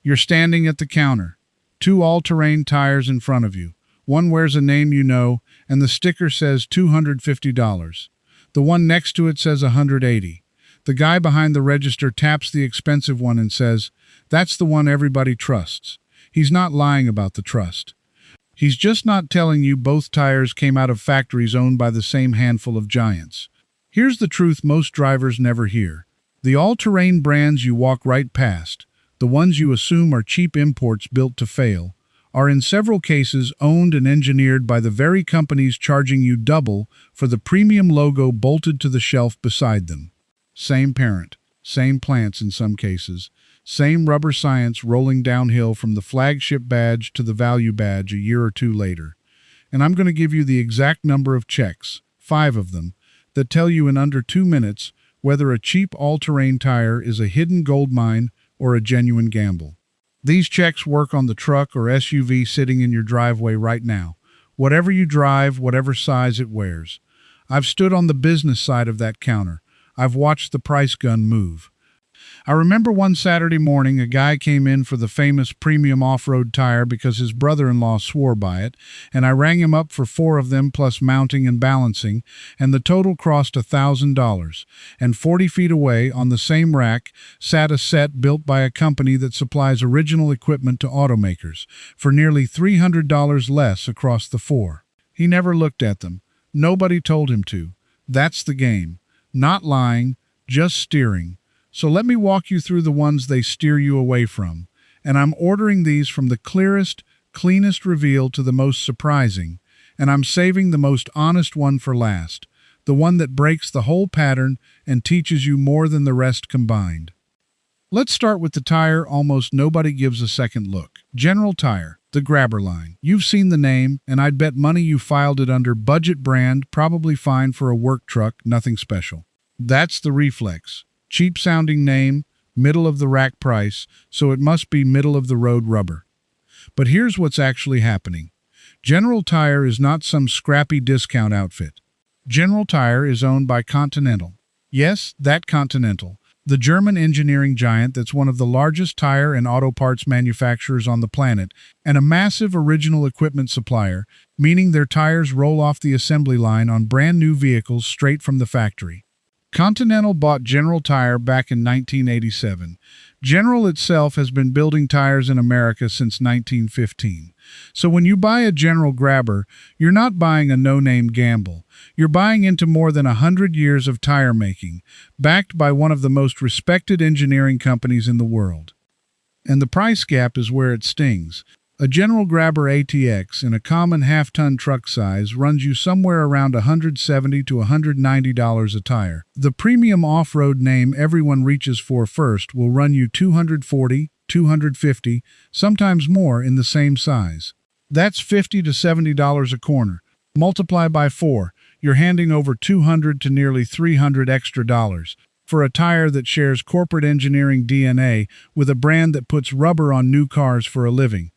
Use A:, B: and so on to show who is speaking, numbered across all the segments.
A: You're standing at the counter. Two all-terrain tires in front of you. One wears a name you know, and the sticker says $250. The one next to it says $180. The guy behind the register taps the expensive one and says, "That's the one everybody trusts." He's not lying about the trust. He's just not telling you both tires came out of factories owned by the same handful of giants. Here's the truth most drivers never hear. The all-terrain brands you walk right past, the ones you assume are cheap imports built to fail, are in several cases owned and engineered by the very companies charging you double for the premium logo bolted to the shelf beside them. Same parent, same plants in some cases, same rubber science rolling downhill from the flagship badge to the value badge a year or two later. And I'm going to give you the exact number of checks, 5 of them, that tell you in under 2 minutes whether a cheap all-terrain tire is a hidden gold mine or a genuine gamble. These checks work on the truck or SUV sitting in your driveway right now. Whatever you drive, whatever size it wears. I've stood on the business side of that counter. I've watched the price gun move. I remember one Saturday morning a guy came in for the famous premium off-road tire because his brother-in-law swore by it, and I rang him up for 4 of them plus mounting and balancing, and the total crossed $1,000. And 40 feet away, on the same rack, sat a set built by a company that supplies original equipment to automakers, for nearly $300 less across the 4. He never looked at them. Nobody told him to. That's the game. Not lying, just steering. So let me walk you through the ones they steer you away from. And I'm ordering these from the clearest, cleanest reveal to the most surprising. And I'm saving the most honest one for last. The one that breaks the whole pattern and teaches you more than the rest combined. Let's start with the tire almost nobody gives a second look. General Tire, the grabber line. You've seen the name, and I'd bet money you filed it under budget brand, probably fine for a work truck, nothing special. That's the reflex. Cheap-sounding name, middle-of-the-rack price, so it must be middle-of-the-road rubber. But here's what's actually happening. General Tire is not some scrappy discount outfit. General Tire is owned by Continental. Yes, that Continental, the German engineering giant that's one of the largest tire and auto parts manufacturers on the planet, and a massive original equipment supplier, meaning their tires roll off the assembly line on brand-new vehicles straight from the factory. Continental bought General Tire back in 1987. General itself has been building tires in America since 1915. So when you buy a General grabber, you're not buying a no-name gamble. You're buying into more than 100 years of tire making, backed by one of the most respected engineering companies in the world. And the price gap is where it stings. A General Grabber ATX in a common half-ton truck size runs you somewhere around $170 to $190 a tire. The premium off-road name everyone reaches for first will run you $240, $250, sometimes more in the same size. That's $50 to $70 a corner. Multiply by 4, you're handing over $200 to nearly $300 extra dollars for a tire that shares corporate engineering DNA with a brand that puts rubber on new cars for a living.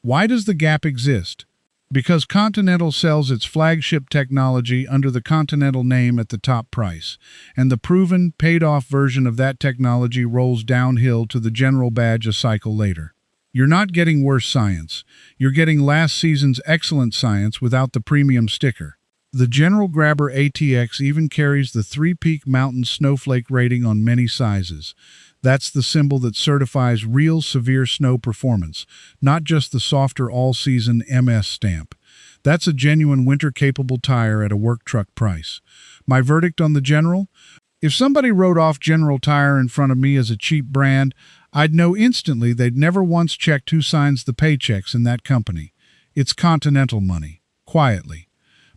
A: Why does the gap exist? Because Continental sells its flagship technology under the Continental name at the top price, and the proven, paid-off version of that technology rolls downhill to the General badge a cycle later. You're not getting worse science. You're getting last season's excellent science without the premium sticker. The General Grabber ATX even carries the 3-peak mountain snowflake rating on many sizes. That's the symbol that certifies real severe snow performance, not just the softer all-season MS stamp. That's a genuine winter-capable tire at a work truck price. My verdict on the General? If somebody wrote off General Tire in front of me as a cheap brand, I'd know instantly they'd never once checked who signs the paychecks in that company. It's Continental money, quietly.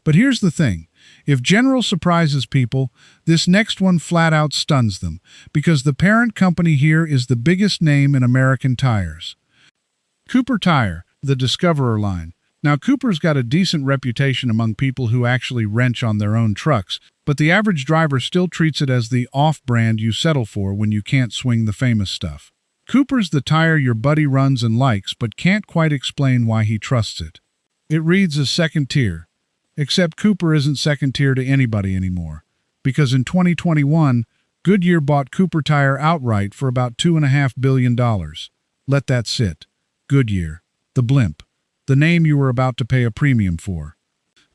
A: But here's the thing. If General surprises people, this next one flat out stuns them, because the parent company here is the biggest name in American tires. Cooper Tire, the Discoverer line. Now, Cooper's got a decent reputation among people who actually wrench on their own trucks, but the average driver still treats it as the off-brand you settle for when you can't swing the famous stuff. Cooper's the tire your buddy runs and likes, but can't quite explain why he trusts it. It reads as second tier. Except Cooper isn't second tier to anybody anymore, because in 2021, Goodyear bought Cooper Tire outright for about $2.5 billion. Let that sit. Goodyear. The blimp. The name you were about to pay a premium for.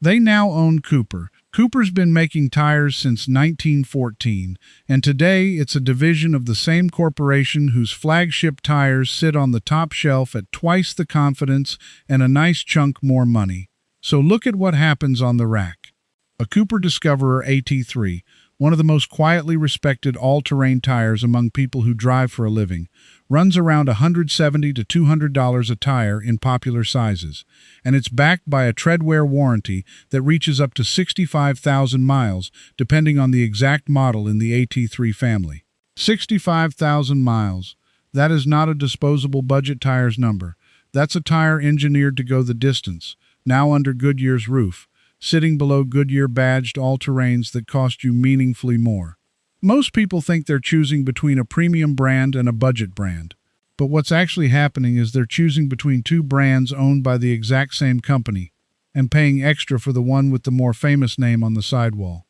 A: They now own Cooper. Cooper's been making tires since 1914, and today it's a division of the same corporation whose flagship tires sit on the top shelf at twice the confidence and a nice chunk more money. So look at what happens on the rack. A Cooper Discoverer AT3, one of the most quietly respected all-terrain tires among people who drive for a living, runs around $170 to $200 a tire in popular sizes, and it's backed by a treadwear warranty that reaches up to 65,000 miles, depending on the exact model in the AT3 family. 65,000 miles. That is not a disposable budget tires number. That's a tire engineered to go the distance, now under Goodyear's roof, sitting below Goodyear badged all-terrains that cost you meaningfully more. Most people think they're choosing between a premium brand and a budget brand. But what's actually happening is they're choosing between two brands owned by the exact same company and paying extra for the one with the more famous name on the sidewall.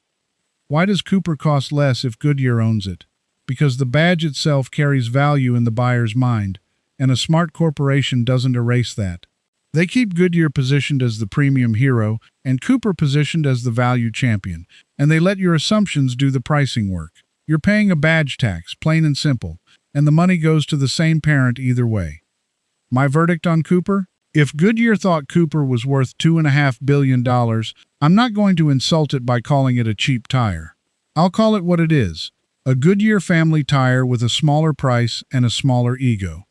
A: Why does Cooper cost less if Goodyear owns it? Because the badge itself carries value in the buyer's mind, and a smart corporation doesn't erase that. They keep Goodyear positioned as the premium hero and Cooper positioned as the value champion, and they let your assumptions do the pricing work. You're paying a badge tax, plain and simple, and the money goes to the same parent either way. My verdict on Cooper? If Goodyear thought Cooper was worth $2.5 billion, I'm not going to insult it by calling it a cheap tire. I'll call it what it is, a Goodyear family tire with a smaller price and a smaller ego.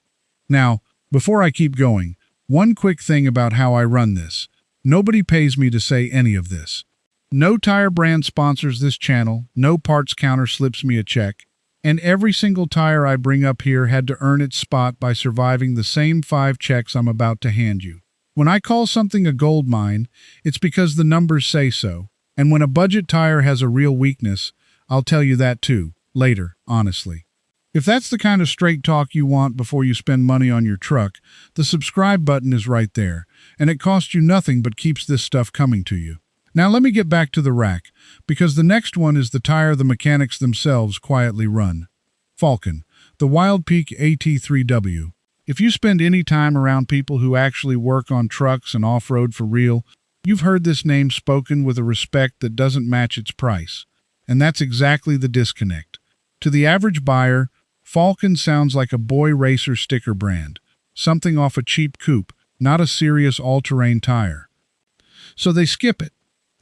A: Now, before I keep going, one quick thing about how I run this. Nobody pays me to say any of this. No tire brand sponsors this channel, no parts counter slips me a check, and every single tire I bring up here had to earn its spot by surviving the same 5 checks I'm about to hand you. When I call something a gold mine, it's because the numbers say so, and when a budget tire has a real weakness, I'll tell you that too, later, honestly. If that's the kind of straight talk you want before you spend money on your truck, the subscribe button is right there, and it costs you nothing but keeps this stuff coming to you. Now let me get back to the rack, because the next one is the tire the mechanics themselves quietly run. Falken, the Wild Peak AT3W. If you spend any time around people who actually work on trucks and off-road for real, you've heard this name spoken with a respect that doesn't match its price. And that's exactly the disconnect. To the average buyer, Falken sounds like a boy racer sticker brand, something off a cheap coupe, not a serious all-terrain tire. So they skip it.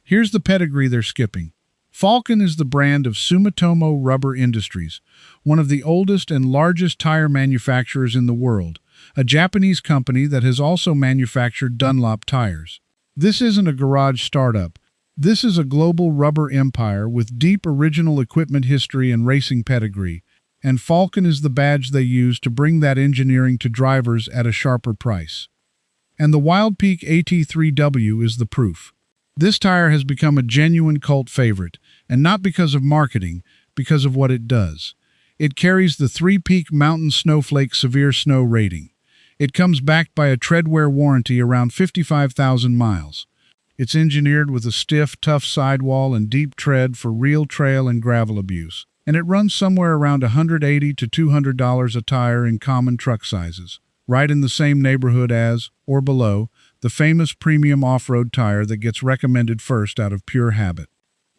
A: Here's the pedigree they're skipping. Falken is the brand of Sumitomo Rubber Industries, one of the oldest and largest tire manufacturers in the world, a Japanese company that has also manufactured Dunlop tires. This isn't a garage startup. This is a global rubber empire with deep original equipment history and racing pedigree, and Falken is the badge they use to bring that engineering to drivers at a sharper price. And the Wild Peak AT3W is the proof. This tire has become a genuine cult favorite, and not because of marketing, because of what it does. It carries the 3-peak Mountain Snowflake Severe Snow rating. It comes backed by a treadwear warranty around 55,000 miles. It's engineered with a stiff, tough sidewall and deep tread for real trail and gravel abuse. And it runs somewhere around $180 to $200 a tire in common truck sizes, right in the same neighborhood as, or below, the famous premium off-road tire that gets recommended first out of pure habit.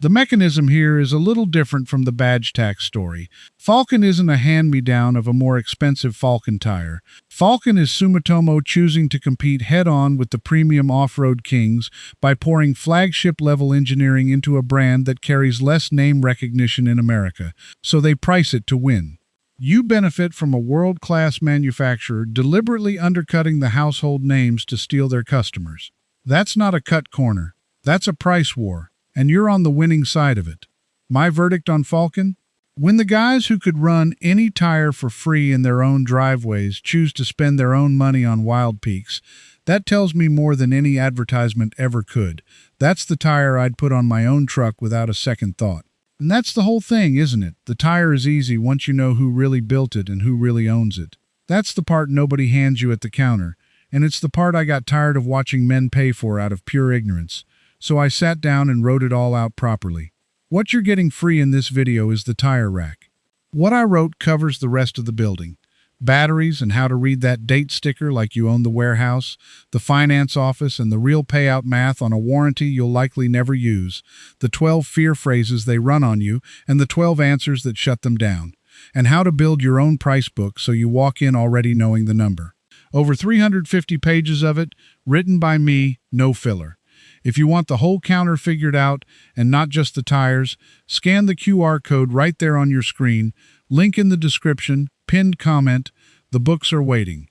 A: The mechanism here is a little different from the badge tax story. Falken isn't a hand-me-down of a more expensive Falken tire. Falken is Sumitomo choosing to compete head-on with the premium off-road kings by pouring flagship-level engineering into a brand that carries less name recognition in America, so they price it to win. You benefit from a world-class manufacturer deliberately undercutting the household names to steal their customers. That's not a cut corner. That's a price war. And you're on the winning side of it. My verdict on Falken? When the guys who could run any tire for free in their own driveways choose to spend their own money on Wild Peaks, that tells me more than any advertisement ever could. That's the tire I'd put on my own truck without a second thought. And that's the whole thing, isn't it? The tire is easy once you know who really built it and who really owns it. That's the part nobody hands you at the counter, and it's the part I got tired of watching men pay for out of pure ignorance. So I sat down and wrote it all out properly. What you're getting free in this video is the tire rack. What I wrote covers the rest of the building. batteries and how to read that date sticker like you own the warehouse, the finance office, and the real payout math on a warranty you'll likely never use, the 12 fear phrases they run on you, and the 12 answers that shut them down, and how to build your own price book so you walk in already knowing the number. Over 350 pages of it, written by me, no filler. If you want the whole counter figured out and not just the tires, scan the QR code right there on your screen, link in the description, pinned comment. The books are waiting.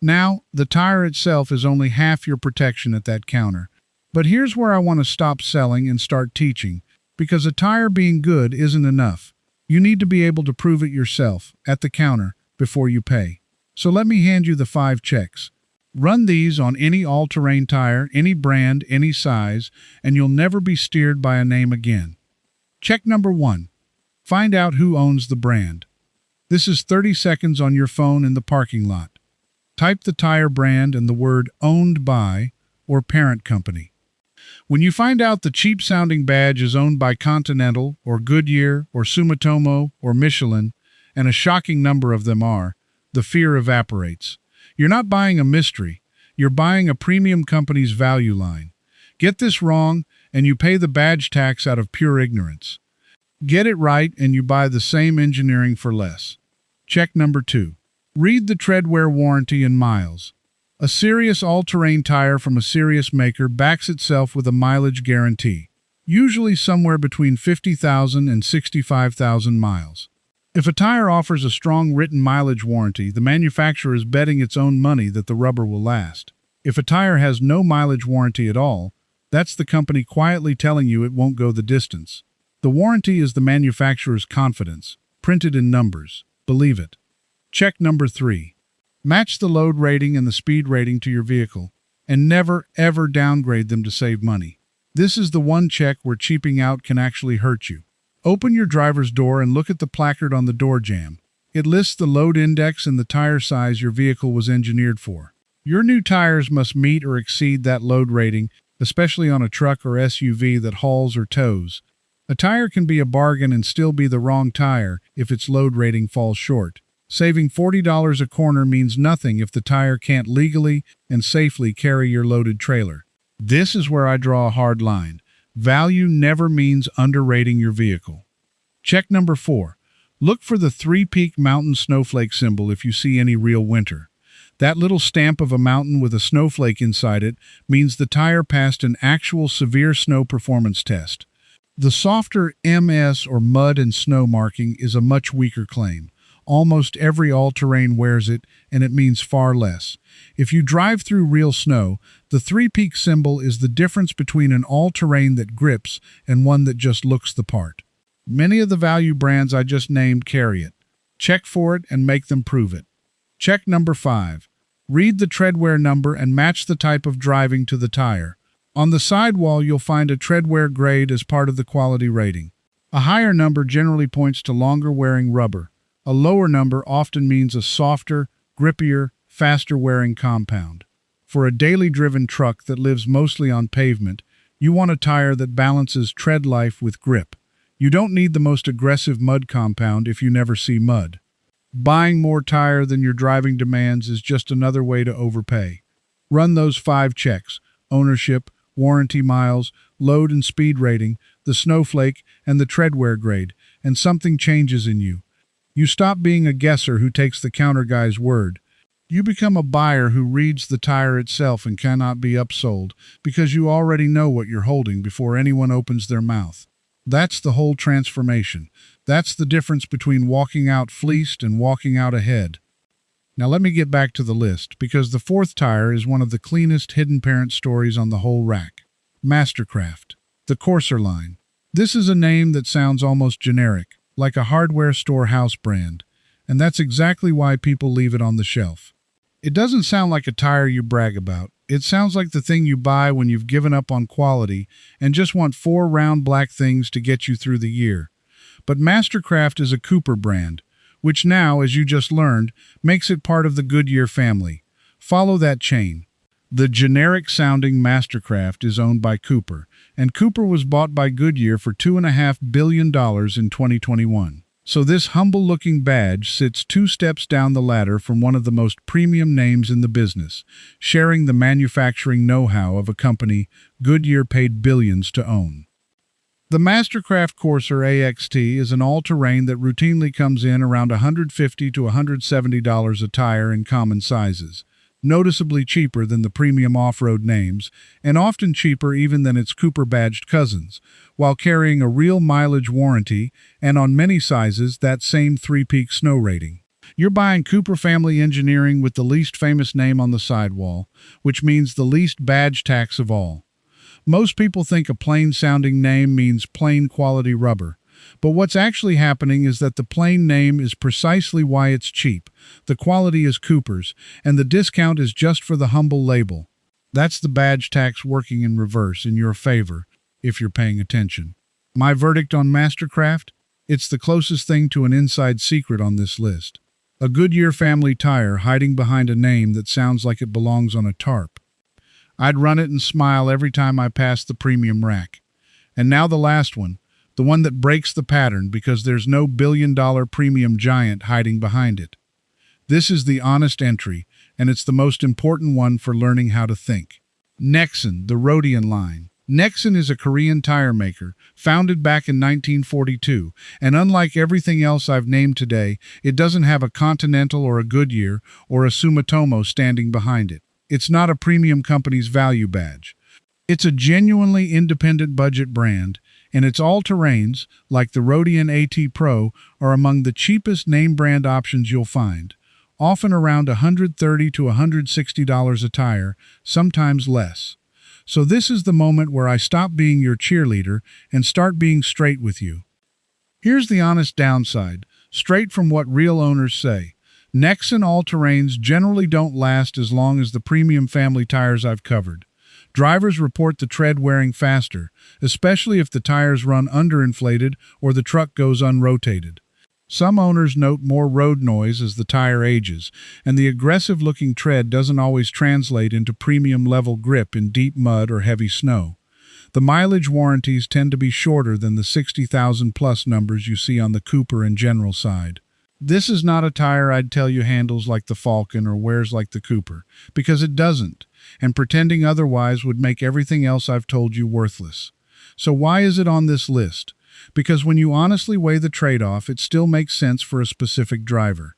A: Now, the tire itself is only half your protection at that counter. But here's where I want to stop selling and start teaching, because a tire being good isn't enough. You need to be able to prove it yourself, at the counter, before you pay. So let me hand you the 5 checks. Run these on any all-terrain tire, any brand, any size, and you'll never be steered by a name again. Check number 1. Find out who owns the brand. This is 30 seconds on your phone in the parking lot. Type the tire brand and the word owned by or parent company. When you find out the cheap-sounding badge is owned by Continental or Goodyear or Sumitomo or Michelin, and a shocking number of them are, the fear evaporates. You're not buying a mystery. You're buying a premium company's value line. Get this wrong, and you pay the badge tax out of pure ignorance. Get it right, and you buy the same engineering for less. Check number 2. Read the treadwear warranty in miles. A serious all-terrain tire from a serious maker backs itself with a mileage guarantee, usually somewhere between 50,000 and 65,000 miles. If a tire offers a strong written mileage warranty, the manufacturer is betting its own money that the rubber will last. If a tire has no mileage warranty at all, that's the company quietly telling you it won't go the distance. The warranty is the manufacturer's confidence, printed in numbers. Believe it. Check number 3. Match the load rating and the speed rating to your vehicle, and never, ever downgrade them to save money. This is the one check where cheaping out can actually hurt you. Open your driver's door and look at the placard on the door jamb. It lists the load index and the tire size your vehicle was engineered for. Your new tires must meet or exceed that load rating, especially on a truck or SUV that hauls or tows. A tire can be a bargain and still be the wrong tire if its load rating falls short. Saving $40 a corner means nothing if the tire can't legally and safely carry your loaded trailer. This is where I draw a hard line. Value never means underrating your vehicle. Check number 4. Look for the 3-peak mountain snowflake symbol if you see any real winter. That little stamp of a mountain with a snowflake inside it means the tire passed an actual severe snow performance test. The softer MS or mud and snow marking is a much weaker claim. Almost every all-terrain wears it, and it means far less. If you drive through real snow, the 3-peak symbol is the difference between an all-terrain that grips and one that just looks the part. Many of the value brands I just named carry it. Check for it and make them prove it. Check number 5. Read the treadwear number and match the type of driving to the tire. On the sidewall, you'll find a treadwear grade as part of the quality rating. A higher number generally points to longer-wearing rubber. A lower number often means a softer, grippier, faster-wearing compound. For a daily driven truck that lives mostly on pavement, you want a tire that balances tread life with grip. You don't need the most aggressive mud compound if you never see mud. Buying more tire than your driving demands is just another way to overpay. Run those 5 checks: ownership, warranty miles, load and speed rating, the snowflake, and the treadwear grade, and something changes in you. You stop being a guesser who takes the counter guy's word. You become a buyer who reads the tire itself and cannot be upsold because you already know what you're holding before anyone opens their mouth. That's the whole transformation. That's the difference between walking out fleeced and walking out ahead. Now let me get back to the list, because the 4th tire is one of the cleanest hidden parent stories on the whole rack. Mastercraft, the Courser line. This is a name that sounds almost generic, like a hardware store house brand, and that's exactly why people leave it on the shelf. It doesn't sound like a tire you brag about. It sounds like the thing you buy when you've given up on quality and just want 4 round black things to get you through the year. But Mastercraft is a Cooper brand, which now, as you just learned, makes it part of the Goodyear family. Follow that chain. The generic-sounding Mastercraft is owned by Cooper, and Cooper was bought by Goodyear for $2.5 billion in 2021. So this humble-looking badge sits 2 steps down the ladder from one of the most premium names in the business, sharing the manufacturing know-how of a company Goodyear paid billions to own. The Mastercraft Corsair AXT is an all-terrain that routinely comes in around $150 to $170 a tire in common sizes, noticeably cheaper than the premium off-road names, and often cheaper even than its Cooper-badged cousins, while carrying a real mileage warranty and on many sizes that same 3-peak snow rating. You're buying Cooper family engineering with the least famous name on the sidewall, which means the least badge tax of all. Most people think a plain-sounding name means plain quality rubber. But what's actually happening is that the plain name is precisely why it's cheap. The quality is Cooper's, and the discount is just for the humble label. That's the badge tax working in reverse in your favor, if you're paying attention. My verdict on Mastercraft? It's the closest thing to an inside secret on this list. A Goodyear family tire hiding behind a name that sounds like it belongs on a tarp. I'd run it and smile every time I passed the premium rack. And now the last one. The one that breaks the pattern because there's no billion-dollar premium giant hiding behind it. This is the honest entry, and it's the most important one for learning how to think. Nexen, the Rodian line. Nexen is a Korean tire maker, founded back in 1942, and unlike everything else I've named today, it doesn't have a Continental or a Goodyear or a Sumitomo standing behind it. It's not a premium company's value badge. It's a genuinely independent budget brand, and its all-terrains, like the Rodian AT Pro, are among the cheapest name-brand options you'll find, often around $130 to $160 a tire, sometimes less. So this is the moment where I stop being your cheerleader and start being straight with you. Here's the honest downside, straight from what real owners say. Nexen all-terrains generally don't last as long as the premium family tires I've covered. Drivers report the tread wearing faster, especially if the tires run underinflated or the truck goes unrotated. Some owners note more road noise as the tire ages, and the aggressive-looking tread doesn't always translate into premium-level grip in deep mud or heavy snow. The mileage warranties tend to be shorter than the 60,000-plus numbers you see on the Cooper and General side. This is not a tire I'd tell you handles like the Falcon or wears like the Cooper, because it doesn't, and pretending otherwise would make everything else I've told you worthless. So why is it on this list? Because when you honestly weigh the trade-off, it still makes sense for a specific driver.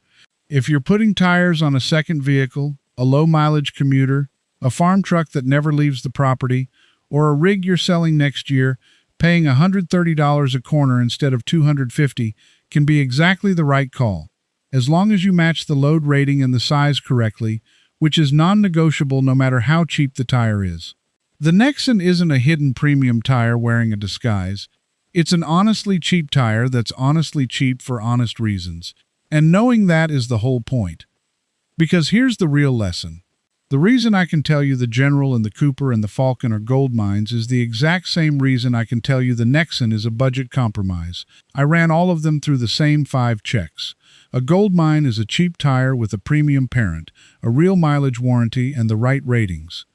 A: If you're putting tires on a second vehicle, a low-mileage commuter, a farm truck that never leaves the property, or a rig you're selling next year, paying $130 a corner instead of $250 can be exactly the right call, as long as you match the load rating and the size correctly, which is non-negotiable no matter how cheap the tire is. The Nexen isn't a hidden premium tire wearing a disguise. It's an honestly cheap tire that's honestly cheap for honest reasons. And knowing that is the whole point. Because here's the real lesson. The reason I can tell you the General and the Cooper and the Falcon are gold mines is the exact same reason I can tell you the Nexen is a budget compromise. I ran all of them through the same 5 checks. A gold mine is a cheap tire with a premium parent, a real mileage warranty, and the right ratings.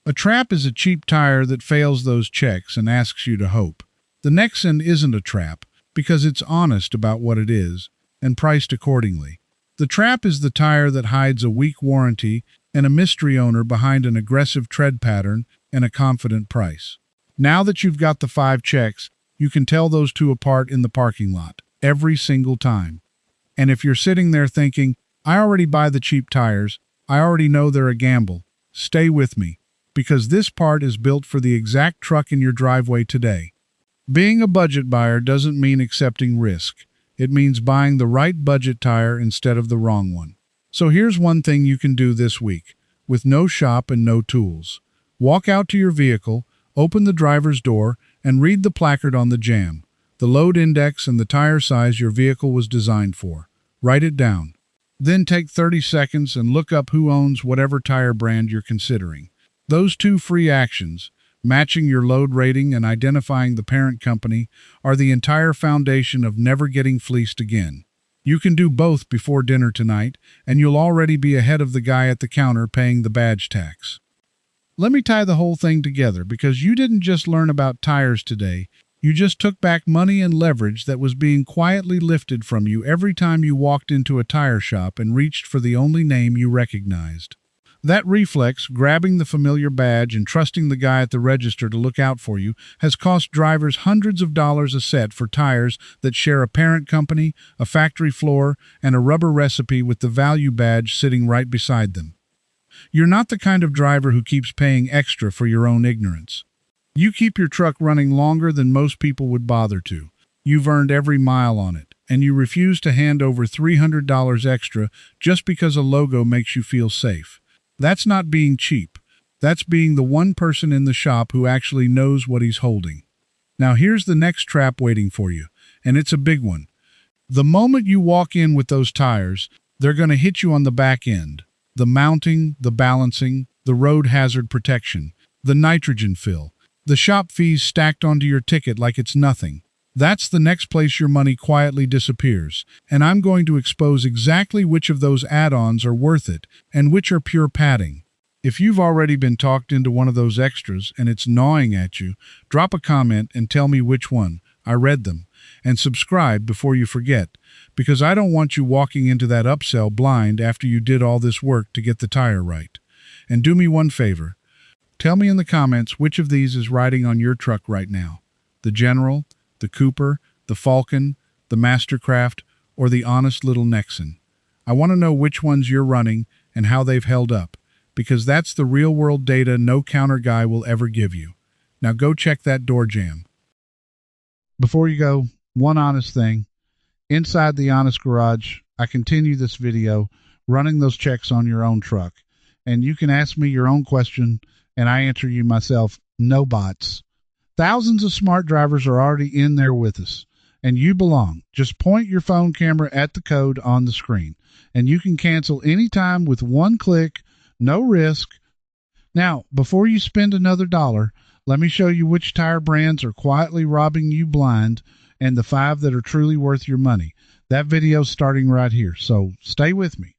A: A trap is a cheap tire that fails those checks and asks you to hope. The Nexen isn't a trap because it's honest about what it is and priced accordingly. The trap is the tire that hides a weak warranty and a mystery owner behind an aggressive tread pattern and a confident price. Now that you've got the 5 checks, you can tell those two apart in the parking lot, every single time. And if you're sitting there thinking, I already buy the cheap tires, I already know they're a gamble, stay with me, because this part is built for the exact truck in your driveway today. Being a budget buyer doesn't mean accepting risk. It means buying the right budget tire instead of the wrong one. So here's one thing you can do this week, with no shop and no tools. Walk out to your vehicle, open the driver's door, and read the placard on the jamb, the load index and the tire size your vehicle was designed for. Write it down. Then take 30 seconds and look up who owns whatever tire brand you're considering. Those 2 free actions, matching your load rating and identifying the parent company, are the entire foundation of never getting fleeced again. You can do both before dinner tonight, and you'll already be ahead of the guy at the counter paying the badge tax. Let me tie the whole thing together, because you didn't just learn about tires today, You just took back money and leverage that was being quietly lifted from you every time you walked into a tire shop and reached for the only name you recognized. That reflex, grabbing the familiar badge and trusting the guy at the register to look out for you, has cost drivers hundreds of dollars a set for tires that share a parent company, a factory floor, and a rubber recipe with the value badge sitting right beside them. You're not the kind of driver who keeps paying extra for your own ignorance. You keep your truck running longer than most people would bother to. You've earned every mile on it, and you refuse to hand over $300 extra just because a logo makes you feel safe. That's not being cheap. That's being the one person in the shop who actually knows what he's holding. Now here's the next trap waiting for you, and it's a big one. The moment you walk in with those tires, they're going to hit you on the back end. The mounting, the balancing, the road hazard protection, the nitrogen fill, the shop fees stacked onto your ticket like it's nothing. That's the next place your money quietly disappears, and I'm going to expose exactly which of those add-ons are worth it and which are pure padding. If you've already been talked into one of those extras and it's gnawing at you, drop a comment and tell me which one. I read them. And subscribe before you forget, because I don't want you walking into that upsell blind after you did all this work to get the tire right. And do me one favor. Tell me in the comments which of these is riding on your truck right now. The General, the Cooper, the Falcon, the Mastercraft, or the honest little Nexon. I want to know which ones you're running and how they've held up, because that's the real-world data no counter guy will ever give you. Now go check that door jamb. Before you go, one honest thing. Inside the Honest Garage, I continue this video running those checks on your own truck, and you can ask me your own question, and I answer you myself. No bots. Thousands of smart drivers are already in there with us, and you belong. Just point your phone camera at the code on the screen, and you can cancel anytime with one click, no risk. Now, before you spend another dollar, let me show you which tire brands are quietly robbing you blind and the 5 that are truly worth your money. That video's starting right here, so stay with me.